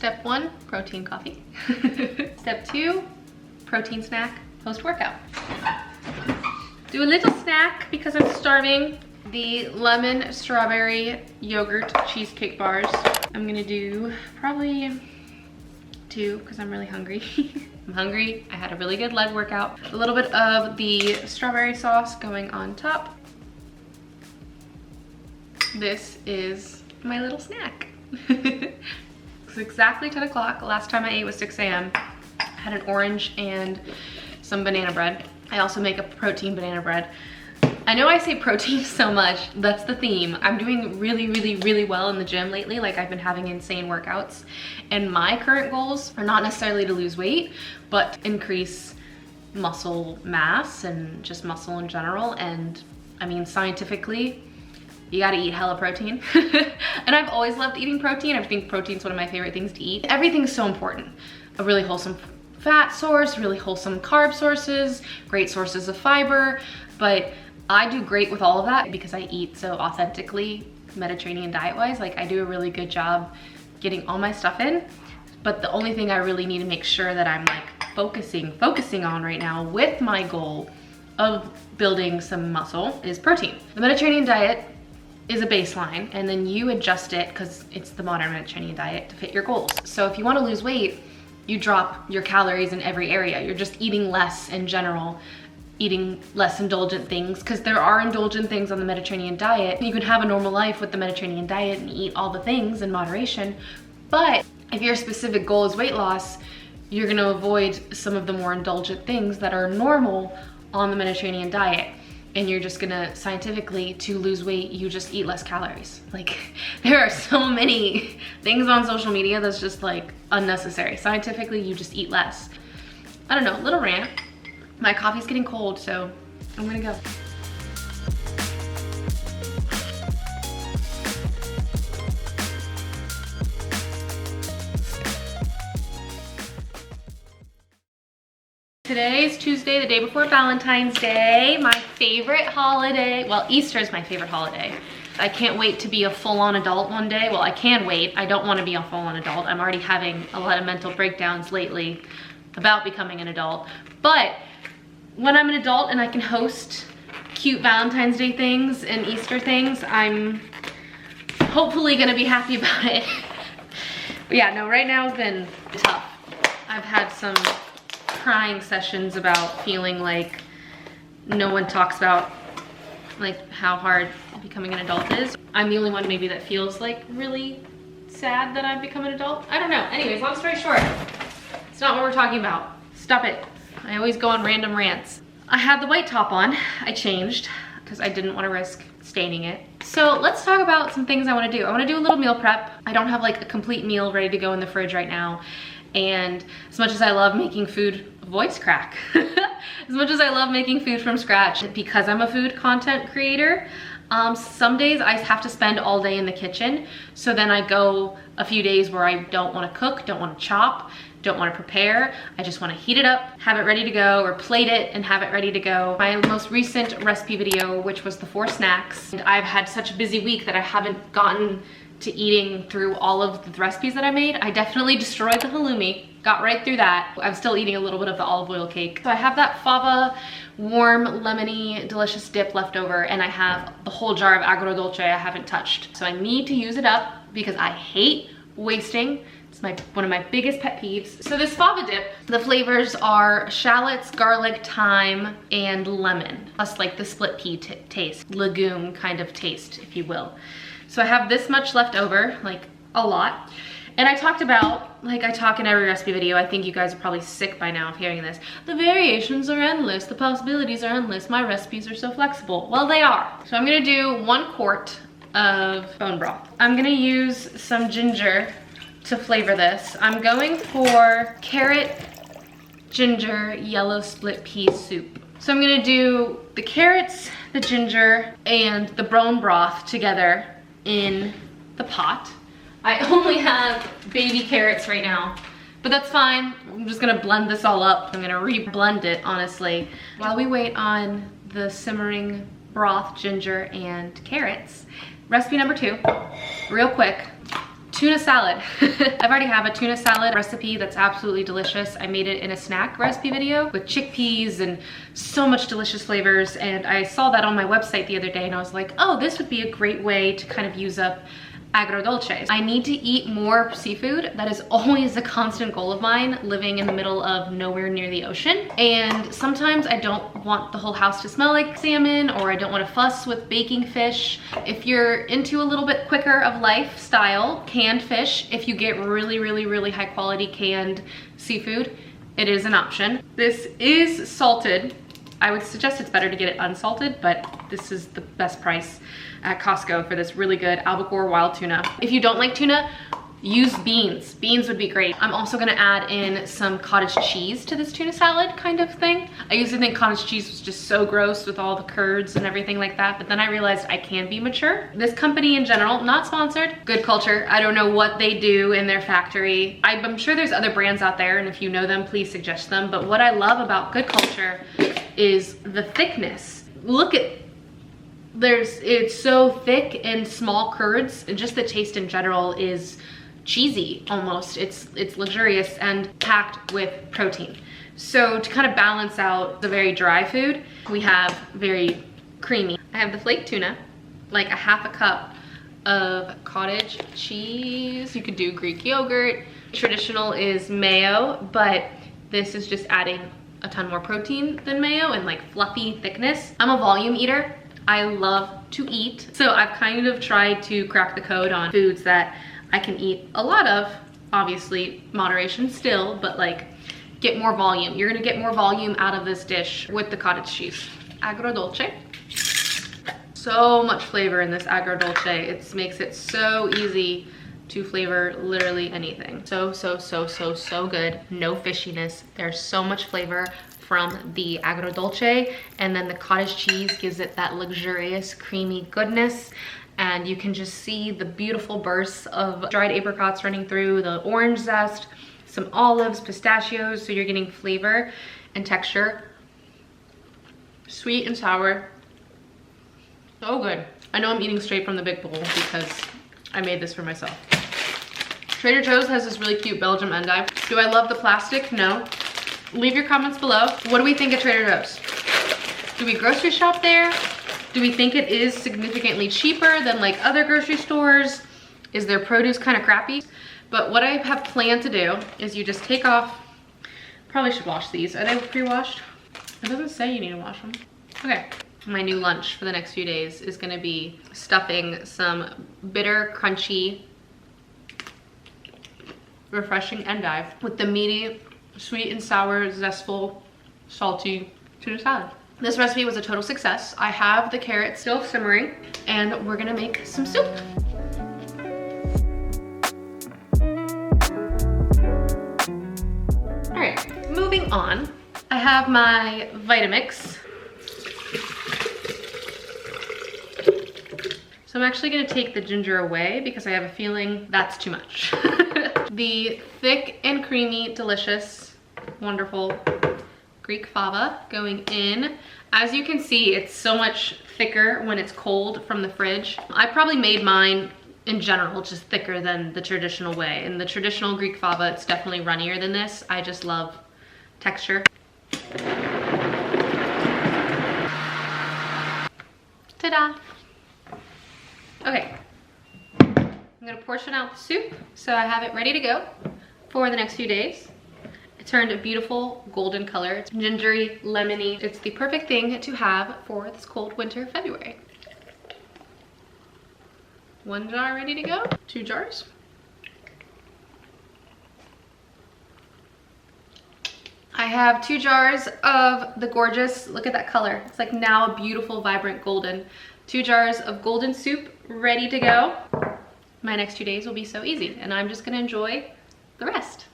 Step 1, protein coffee. Step 2, protein snack post-workout. Do a little snack because I'm starving. The lemon strawberry yogurt cheesecake bars. I'm gonna do probably 2 because I'm really hungry. I'm hungry. I had a really good leg workout. A little bit of the strawberry sauce going on top. This is my little snack. It's exactly 10 o'clock. Last time I ate was 6 a.m. I had an orange and some banana bread. I also make a protein banana bread. I know I say protein so much, that's the theme. I'm doing really well in the gym lately. Like, I've been having insane workouts, and my current goals are not necessarily to lose weight, but increase muscle mass and just muscle in general. And I mean, scientifically, you gotta eat hella protein. And I've always loved eating protein. I think protein's one of my favorite things to eat. Everything's so important. A really wholesome fat source, really wholesome carb sources, great sources of fiber, but I do great with all of that because I eat so authentically Mediterranean diet-wise. Like, I do a really good job getting all my stuff in, but the only thing I really need to make sure that I'm like focusing on right now with my goal of building some muscle is protein. The Mediterranean diet is a baseline, and then you adjust it because it's the modern Mediterranean diet to fit your goals. So if you want to lose weight, you drop your calories in every area. You're just eating less in general, eating less indulgent things, because there are indulgent things on the Mediterranean diet. You can have a normal life with the Mediterranean diet and eat all the things in moderation, but if your specific goal is weight loss, you're gonna avoid some of the more indulgent things that are normal on the Mediterranean diet. And you're just gonna, scientifically, to lose weight, you just eat less calories. Like, there are so many things on social media that's just like unnecessary. Scientifically, you just eat less. I don't know, little rant. My coffee's getting cold, so I'm gonna go. Today's Tuesday, the day before Valentine's Day, my favorite holiday. Well, Easter is my favorite holiday. I can't wait to be a full-on adult one day. Well, I can wait. I don't want to be a full-on adult. I'm already having a lot of mental breakdowns lately about becoming an adult. But when I'm an adult and I can host cute Valentine's Day things and Easter things, I'm hopefully gonna be happy about it. But yeah, no, right now has been tough. I've had some crying sessions about feeling like no one talks about like how hard becoming an adult is. I'm the only one maybe that feels like really sad that I've become an adult. I don't know. Anyways, long story short, it's not what we're talking about. Stop it. I always go on random rants. I had the white top on. I changed because I didn't want to risk staining it. So let's talk about some things I want to do. I want to do a little meal prep. I don't have like a complete meal ready to go in the fridge right now. And as much as I love making food, voice crack. As much as I love making food from scratch, because I'm a food content creator, some days I have to spend all day in the kitchen. So then I go a few days where I don't want to cook, don't want to chop, don't want to prepare. I just want to heat it up, have it ready to go, or plate it and have it ready to go. My most recent recipe video, which was the 4 snacks, and I've had such a busy week that I haven't gotten to eating through all of the recipes that I made. I definitely destroyed the halloumi, got right through that. I'm still eating a little bit of the olive oil cake. So I have that fava warm, lemony, delicious dip left over, and I have the whole jar of agrodolce I haven't touched. So I need to use it up because I hate wasting. It's one of my biggest pet peeves. So this fava dip, the flavors are shallots, garlic, thyme, and lemon, plus like the split pea taste, legume kind of taste, if you will. So I have this much left over, like a lot. And I talked about, like I talk in every recipe video, I think you guys are probably sick by now of hearing this. The variations are endless, the possibilities are endless, my recipes are so flexible. Well, they are. So I'm gonna do 1 quart of bone broth. I'm gonna use some ginger to flavor this. I'm going for carrot, ginger, yellow split pea soup. So I'm gonna do the carrots, the ginger, and the bone broth together in the pot. I only have baby carrots right now, but that's fine. I'm just gonna blend this all up. I'm gonna re-blend it, honestly. While we wait on the simmering broth, ginger, and carrots, recipe number 2, real quick. Tuna salad. I've already have a tuna salad recipe that's absolutely delicious. I made it in a snack recipe video with chickpeas and so much delicious flavors. And I saw that on my website the other day and I was like, oh, this would be a great way to kind of use up agrodolce. I need to eat more seafood. That is always a constant goal of mine, living in the middle of nowhere near the ocean. And sometimes I don't want the whole house to smell like salmon, or I don't want to fuss with baking fish. If you're into a little bit quicker of lifestyle, canned fish, if you get really high quality canned seafood, it is an option. This is salted. I would suggest it's better to get it unsalted, but this is the best price at Costco for this really good albacore wild tuna. If you don't like tuna, use beans. Beans would be great. I'm also gonna add in some cottage cheese to this tuna salad kind of thing. I used to think cottage cheese was just so gross with all the curds and everything like that, but then I realized I can be mature. This company in general, not sponsored, Good Culture. I don't know what they do in their factory. I'm sure there's other brands out there, and if you know them, please suggest them. But what I love about Good Culture is the thickness. Look at, it's so thick and small curds, and just the taste in general is cheesy almost. It's luxurious and packed with protein. So to kind of balance out the very dry food, we have very creamy. I have the flake tuna, like a half a cup of cottage cheese. You could do Greek yogurt. Traditional is mayo, but this is just adding a ton more protein than mayo and like fluffy thickness. I'm a volume eater. I love to eat. So I've kind of tried to crack the code on foods that I can eat a lot of, obviously moderation still, but like get more volume. You're gonna get more volume out of this dish with the cottage cheese. Agrodolce. So much flavor in this agrodolce. It makes it so easy to flavor literally anything. So good. No fishiness. There's so much flavor from the agrodolce, and then the cottage cheese gives it that luxurious creamy goodness. And you can just see the beautiful bursts of dried apricots running through, the orange zest, some olives, pistachios, so you're getting flavor and texture. Sweet and sour. So good. I know I'm eating straight from the big bowl because I made this for myself. Trader Joe's has this really cute Belgium endive. Do I love the plastic? No. Leave your comments below. What do we think of Trader Joe's? Do we grocery shop there? Do we think it is significantly cheaper than like other grocery stores? Is their produce kind of crappy? But what I have planned to do is you just take off, probably should wash these. Are they pre-washed? It doesn't say you need to wash them. Okay. My new lunch for the next few days is gonna be stuffing some bitter, crunchy, refreshing endive with the meaty, sweet and sour, zestful, salty tuna salad. This recipe was a total success. I have the carrots still simmering, and we're gonna make some soup. All right, moving on. I have my Vitamix. So I'm actually gonna take the ginger away because I have a feeling that's too much. The thick and creamy, delicious, wonderful Greek fava going in. As you can see, it's so much thicker when it's cold from the fridge. I probably made mine in general just thicker than the traditional way. In the traditional Greek fava, it's definitely runnier than this. I just love texture. Ta-da! Okay, I'm gonna portion out the soup so I have it ready to go for the next few days. It turned a beautiful golden color. It's gingery, lemony. It's the perfect thing to have for this cold winter February. 1 jar ready to go, 2 jars. I have 2 jars of the gorgeous, look at that color. It's like now a beautiful, vibrant golden. 2 jars of golden soup ready to go. My next 2 days will be so easy, and I'm just gonna enjoy the rest.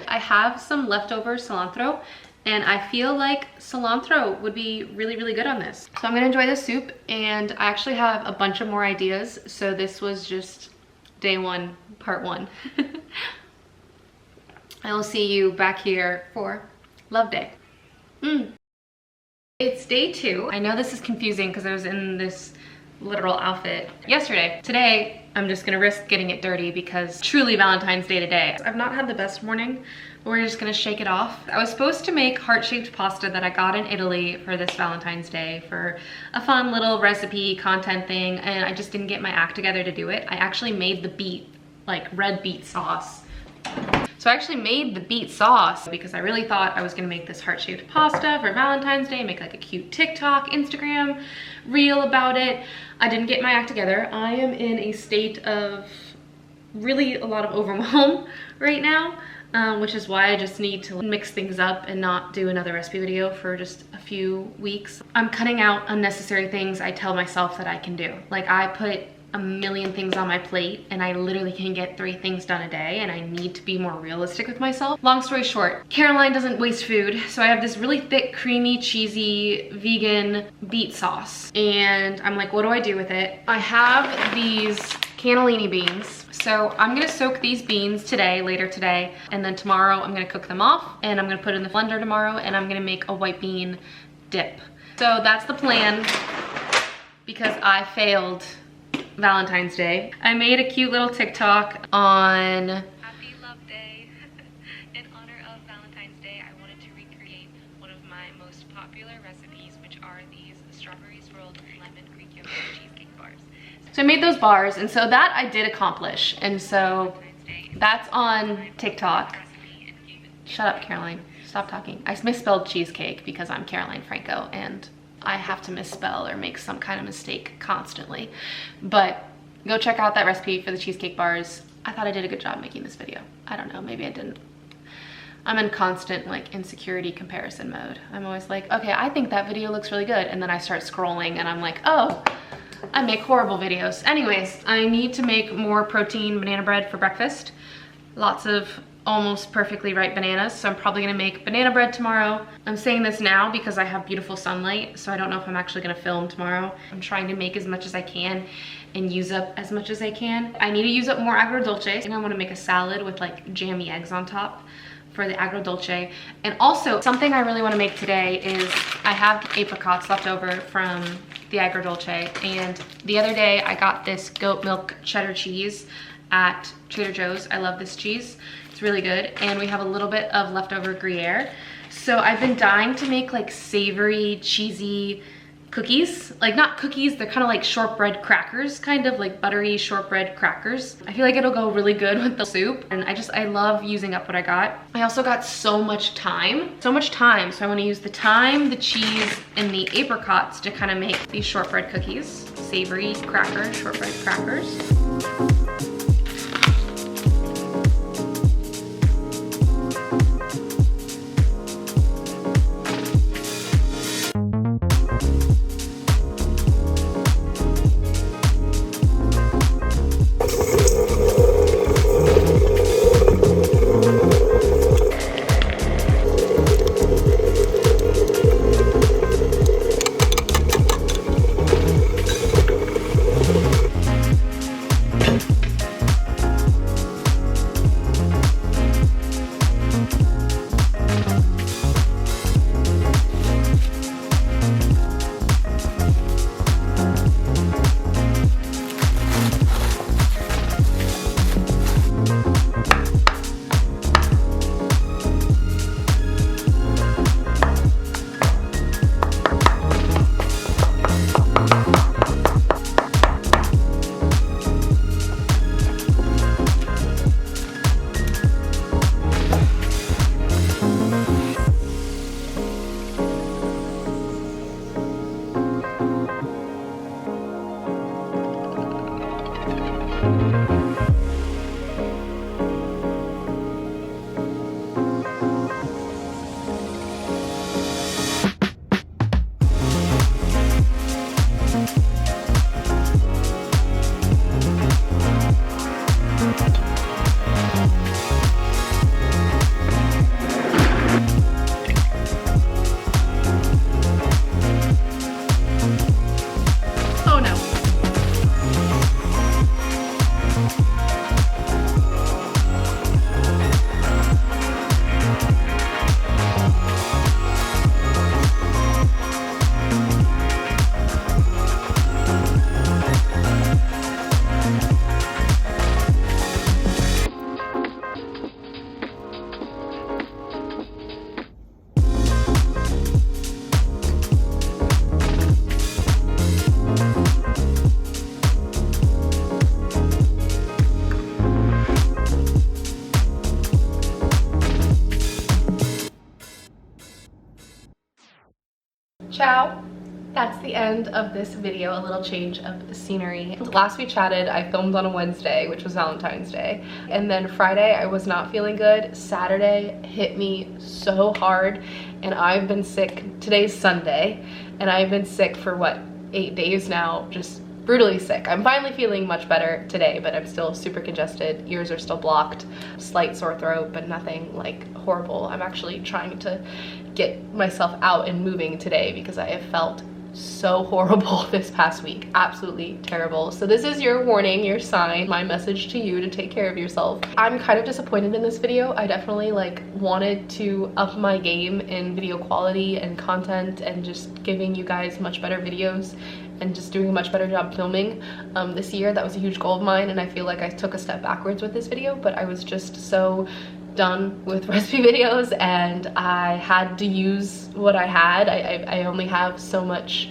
I have some leftover cilantro, and I feel like cilantro would be really good on this. So I'm gonna enjoy this soup, and I actually have a bunch of more ideas, so this was just day 1, part 1. I will see you back here for Love Day. It's day 2. I know this is confusing because I was in this literal outfit yesterday. Today, I'm just gonna risk getting it dirty because truly Valentine's Day today. I've not had the best morning, but we're just gonna shake it off. I was supposed to make heart-shaped pasta that I got in Italy for this Valentine's Day for a fun little recipe content thing, and I just didn't get my act together to do it. I actually made the beet, like red beet sauce. So I actually made the beet sauce because I really thought I was gonna make this heart-shaped pasta for Valentine's Day, make like a cute TikTok, Instagram reel about it. I didn't get my act together. I am in a state of really a lot of overwhelm right now, which is why I just need to mix things up and not do another recipe video for just a few weeks. I'm cutting out unnecessary things I tell myself that I can do. Like I put a million things on my plate and I literally can get 3 things done a day, and I need to be more realistic with myself. Long story short, Caroline doesn't waste food, so I have this really thick, creamy, cheesy, vegan beet sauce. And I'm like, what do I do with it? I have these cannellini beans. So I'm gonna soak these beans today, later today, and then tomorrow I'm gonna cook them off and I'm gonna put it in the blender tomorrow and I'm gonna make a white bean dip. So that's the plan because I failed Valentine's Day. I made a cute little TikTok on Happy Love Day. In honor of Valentine's Day, I wanted to recreate one of my most popular recipes, which are these strawberry swirled lemon Greek yogurt cheesecake bars. So I made those bars, and so that I did accomplish, and so that's on TikTok. Shut up, Caroline. Stop talking. I misspelled cheesecake because I'm Caroline Franco, and I have to misspell or make some kind of mistake constantly. But go check out that recipe for the cheesecake bars. I thought I did a good job making this video. I don't know, maybe I didn't. I'm in constant like insecurity comparison mode. I'm always like, okay, I think that video looks really good. And then I start scrolling and I'm like, oh, I make horrible videos. Anyways, I need to make more protein banana bread for breakfast. Lots of almost perfectly ripe bananas, so I'm probably gonna make banana bread tomorrow. I'm saying this now because I have beautiful sunlight, so I don't know if I'm actually gonna film tomorrow. I'm trying to make as much as I can and use up as much as I can. I need to use up more agrodolce, and I wanna make a salad with like jammy eggs on top for the agrodolce. And also, something I really wanna make today is I have apricots left over from the agrodolce, and the other day I got this goat milk cheddar cheese at Trader Joe's. I love this cheese. It's really good. And we have a little bit of leftover Gruyere. So I've been dying to make like savory, cheesy cookies. Like not cookies, they're kind of like shortbread crackers, kind of like buttery shortbread crackers. I feel like it'll go really good with the soup. And I love using up what I got. I also got so much thyme. So I wanna use the thyme, the cheese, and the apricots to kind of make these shortbread cookies. Savory crackers, shortbread crackers. Ciao. That's the end of this video, a little change of scenery. Last we chatted, I filmed on a Wednesday, which was Valentine's Day. And then Friday, I was not feeling good. Saturday hit me so hard, and I've been sick. Today's Sunday, and I've been sick for what, 8 days now, just brutally sick. I'm finally feeling much better today, but I'm still super congested. Ears are still blocked, slight sore throat, but nothing like horrible. I'm actually trying to get myself out and moving today because I have felt so horrible this past week. Absolutely terrible. So this is your warning, your sign, my message to you to take care of yourself. I'm kind of disappointed in this video. I definitely like wanted to up my game in video quality and content and just giving you guys much better videos and just doing a much better job filming this year. That was a huge goal of mine, and I feel like I took a step backwards with this video, but I was just so done with recipe videos and I had to use what I had. I only have so much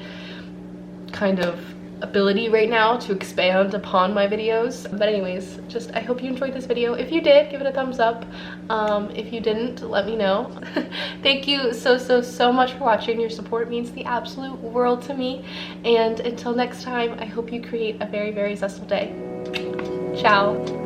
kind of ability right now to expand upon my videos. But anyways, just I hope you enjoyed this video. If you did, give it a thumbs up. If you didn't, let me know. Thank you so much for watching. Your support means the absolute world to me, and until next time, I hope you create a very zestful day. Ciao.